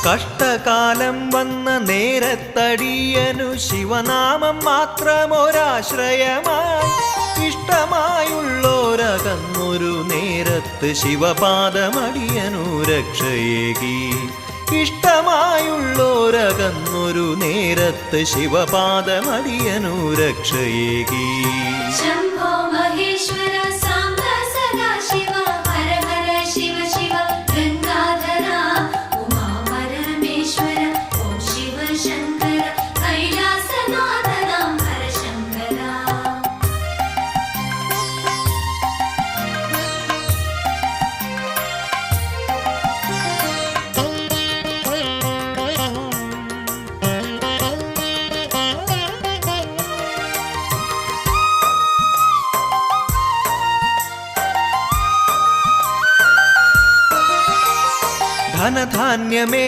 കഷ്ടകാലം വന്ന നേരത്തടിയനു ശിവനാമം മാത്രമൊരാശ്രയമായി. ഇഷ്ടമായുള്ളോരകന്നൊരു നേരത്ത് ശിവപാദമടിയനു രക്ഷയേകി. ഇഷ്ടമായുള്ളോരകന്നൊരു നേരത്ത് ശിവപാദമടിയനു രക്ഷയേകി. ശംഭോ മഹേശ്വര സാംബ സദാശിവ ഹര ഹര ശിവ ശിവ ഗംഗാധര ഉമാ പരമേശ്വര ഓം ശിവ ശങ്കര കൈലാസനാഥനാം ഹര ശങ്കര. ധനധാന്യമേ